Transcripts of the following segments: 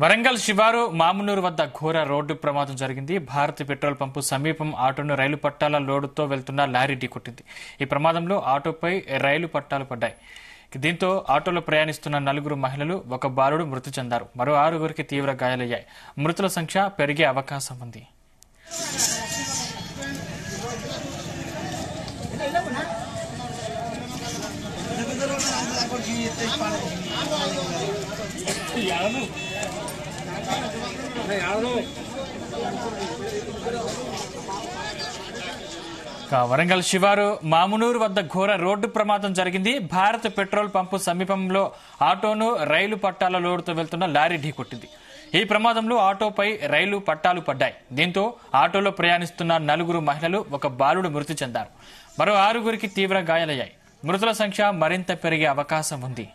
వరంగల్ శివారు మామునూరు వద్ద ఘోర రోడ్డు ప్రమాదం జరిగింది. భారత్ పెట్రోల్ పంపు సమీపం ఆటోను రైలు పట్టాల లోడుతో వెళ్తున్న లారీ ఢీకొట్టింది. ఈ ప్రమాదంలో ఆటోపై రైలు పట్టాలు పడ్డాయి. దీంతో ఆటోలో ప్రయాణిస్తున్న 4 మహిళలు, ఒక బాలుడు మృతి చెందారు. మరో 6 తీవ్ర గాయాలయ్యాయి. మృతుల సంఖ్య పెరిగే అవకాశం ఉంది. వరంగల్ శివారు మామునూరు వద్ద ఘోర రోడ్డు ప్రమాదం జరిగింది. భారత్ పెట్రోల్ పంపు సమీపంలో ఆటోను రైలు పట్టాల లోడుతో వెళ్తున్న లారీ ఢీకొట్టింది. ఈ ప్రమాదంలో ఆటోపై రైలు పట్టాలు పడ్డాయి. దీంతో ఆటోలో ప్రయాణిస్తున్న 4 మహిళలు, ఒక బాలుడు మృతి చెందారు. మరో 6 తీవ్ర గాయాలయ్యాయి. మృతుల సంఖ్య మరింత పెరిగే అవకాశం ఉంది.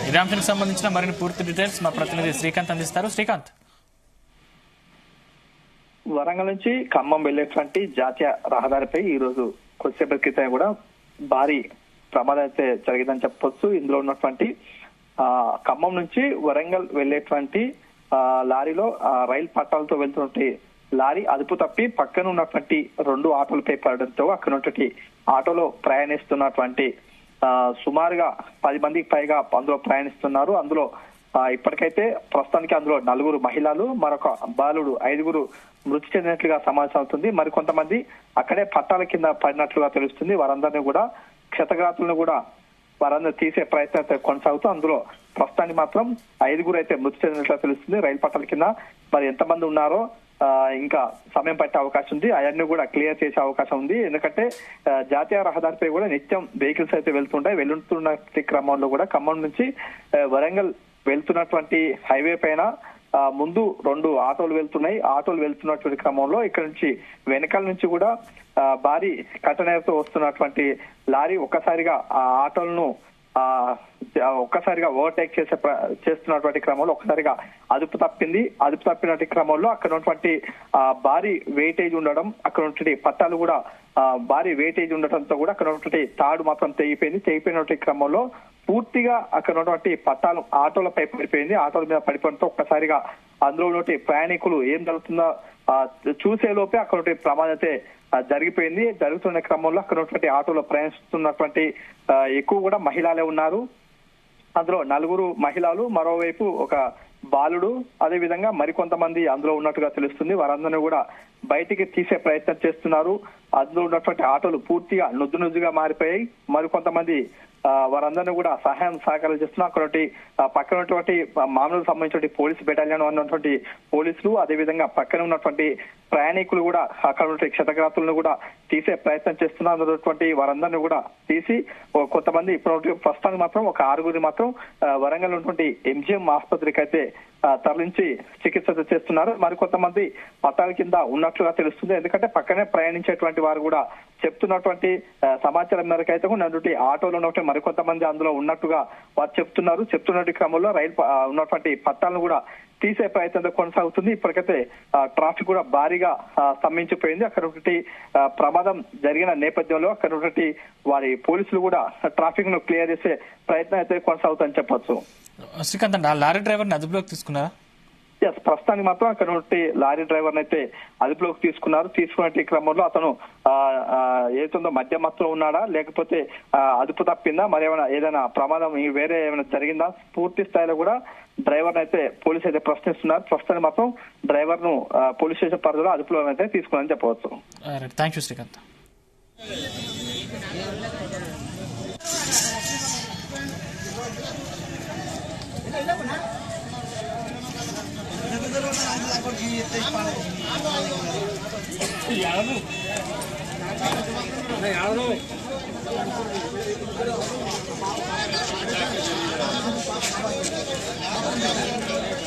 ఇదే అంశానికి సంబంధించిన మరిన్ని పూర్తి డీటెయిల్స్ మా ప్రతినిధి శ్రీకాంత్ అందిస్తారు. శ్రీకాంత్, వరంగల్ నుంచి ఖమ్మం వెళ్లేటువంటి జాతీయ రహదారిపై ఈ రోజు కొద్దిసేపటి క్రితం కూడా భారీ ప్రమాదం అయితే జరిగిందని చెప్పొచ్చు. ఇందులో ఉన్నటువంటి ఖమ్మం నుంచి వరంగల్ వెళ్లేటువంటి లారీలో రైలు పట్టాలతో వెళ్తున్నటువంటి లారీ అదుపు తప్పి పక్కన ఉన్నటువంటి 2 ఆటోలపై పడడంతో అక్కడ ఉన్నటువంటి ఆటోలో ప్రయాణిస్తున్నటువంటి సుమారుగా 10 మందికి పైగా అందులో ప్రయాణిస్తున్నారు. అందులో ఇప్పటికైతే ప్రస్తుతానికి అందులో 4 మహిళలు, మరొక బాలుడు, 5 మృతి చెందినట్లుగా సమాచారం అవుతుంది. మరికొంతమంది అక్కడే పట్టాల కింద పడినట్లుగా తెలుస్తుంది. వారందరినీ కూడా క్షతగాతులను కూడా వారందరూ తీసే ప్రయత్నం అయితే కొనసాగుతూ అందులో ప్రస్తుతానికి మాత్రం 5 అయితే మృతి చెందినట్లుగా తెలుస్తుంది. రైలు పట్టాల కింద మరి ఎంతమంది ఉన్నారో ఇంకా సమయం పట్టే అవకాశం ఉంది. అవన్నీ కూడా క్లియర్ చేసే అవకాశం ఉంది. ఎందుకంటే జాతీయ రహదారిపై కూడా నిత్యం వెహికల్స్ అయితే వెళ్తుంటాయి. వెళ్తున్న క్రమంలో కూడా ఖమ్మం నుంచి వరంగల్ వెళ్తున్నటువంటి హైవే పైన ముందు 2 ఆటోలు వెళ్తున్నాయి. ఆటోలు వెళ్తున్నటువంటి క్రమంలో ఇక్కడ నుంచి వెనకాల నుంచి కూడా భారీ కటనతో వస్తున్నటువంటి లారీ ఒక్కసారిగా ఆ ఆటోలను ఒక్కసారిగా ఓవర్టేక్ చేస్తున్నటువంటి క్రమంలో ఒక్కసారిగా అదుపు తప్పింది. అదుపు తప్పినటువంటి క్రమంలో అక్కడ ఉన్నటువంటి భారీ వెయిటేజ్ ఉండడం, అక్కడ ఉన్నటువంటి పట్టాలు కూడా భారీ వెయిటేజ్ ఉండటంతో కూడా అక్కడ ఉన్నటువంటి తాడు మాత్రం తెగిపోయినటువంటి క్రమంలో పూర్తిగా అక్కడ ఉన్నటువంటి పట్టాలు ఆటోలపై పడిపోయింది. ఆటోల మీద పడిపోవడంతో ఒక్కసారిగా అందులో ఉన్నటువంటి ప్రయాణికులు ఏం జరుగుతుందో చూసే లోపే అక్కడ ఉన్నటువంటి ప్రమాదం అయితే జరిగిపోయింది. జరుగుతున్న క్రమంలో అక్కడ ఉన్నటువంటి ఆటోలో ప్రయాణిస్తున్నటువంటి ఎక్కువ కూడా మహిళలే ఉన్నారు. అందులో 4 మహిళలు, మరోవైపు ఒక బాలుడు, అదే విధంగా మరికొంతమంది అందులో ఉన్నట్టుగా తెలుస్తుంది. వారందరినీ కూడా బయటికి తీసే ప్రయత్నం చేస్తున్నారు. అందులో ఉన్నటువంటి ఆటోలు పూర్తిగా నుజ్జుగా మారిపోయాయి. మరికొంతమంది వారందరినీ కూడా సహకారాలు చేస్తున్నారు. అక్కడ పక్కన ఉన్నటువంటి మామూలు సంబంధించినటువంటి పోలీసు బెటాలియన్ ఉన్నటువంటి పోలీసులు, అదేవిధంగా పక్కన ఉన్నటువంటి ప్రయాణికులు కూడా అక్కడ ఉన్నటువంటి క్షతగాతులను కూడా తీసే ప్రయత్నం చేస్తున్నారు. అందులోటువంటి వారందరినీ కూడా తీసి కొంతమంది ఇప్పుడు ప్రస్తుతానికి మాత్రం ఒక 6 మాత్రం వరంగల్ ఉన్నటువంటి ఎంజిఎం ఆసుపత్రికి అయితే తరలించి చికిత్స చేస్తున్నారు. మరికొంతమంది పట్టాల కింద ఉన్నట్లుగా తెలుస్తుంది. ఎందుకంటే పక్కనే ప్రయాణించేటువంటి వారు కూడా చెప్తున్నటువంటి సమాచారం మేరకు అయితే ఉన్నటువంటి ఆటోలో ఉన్నటువంటి మరికొంతమంది అందులో ఉన్నట్టుగా వారు చెప్తున్నటువంటి క్రమంలో రైలు ఉన్నటువంటి పట్టాలను కూడా తీసే ప్రయత్నం కొనసాగుతుంది. ఇప్పటికైతే ట్రాఫిక్ కూడా భారీగా స్తంభించిపోయింది. అక్కడ ఉన్నటువంటి ప్రమాదం జరిగిన నేపథ్యంలో అక్కడ ఉన్నటువంటి వారి పోలీసులు కూడా ట్రాఫిక్ ను క్లియర్ చేసే ప్రయత్నం అయితే కొనసాగుతుందని చెప్పొచ్చు. శ్రీకాంత్, లారీ డ్రైవర్ ని అదుపులోకి తీసుకున్నారా? ప్రస్తుతానికి మాత్రం అక్కడ నుండి లారీ డ్రైవర్ అయితే అదుపులోకి తీసుకునే క్రమంలో అతను ఏదో మద్యం మత్తులో ఉన్నాడా, లేకపోతే అదుపు తప్పిందా, మరి ఏదైనా ప్రమాదం వేరే ఏమైనా జరిగిందా, పూర్తి స్థాయిలో కూడా డ్రైవర్ అయితే పోలీసు అయితే ప్రశ్నిస్తున్నారు. ప్రస్తుతానికి మాత్రం డ్రైవర్ ను పోలీస్ స్టేషన్ పరిధిలో అదుపులో అయితే తీసుకున్నారని చెప్పవచ్చు. Thank you Srikanth. యాదవ్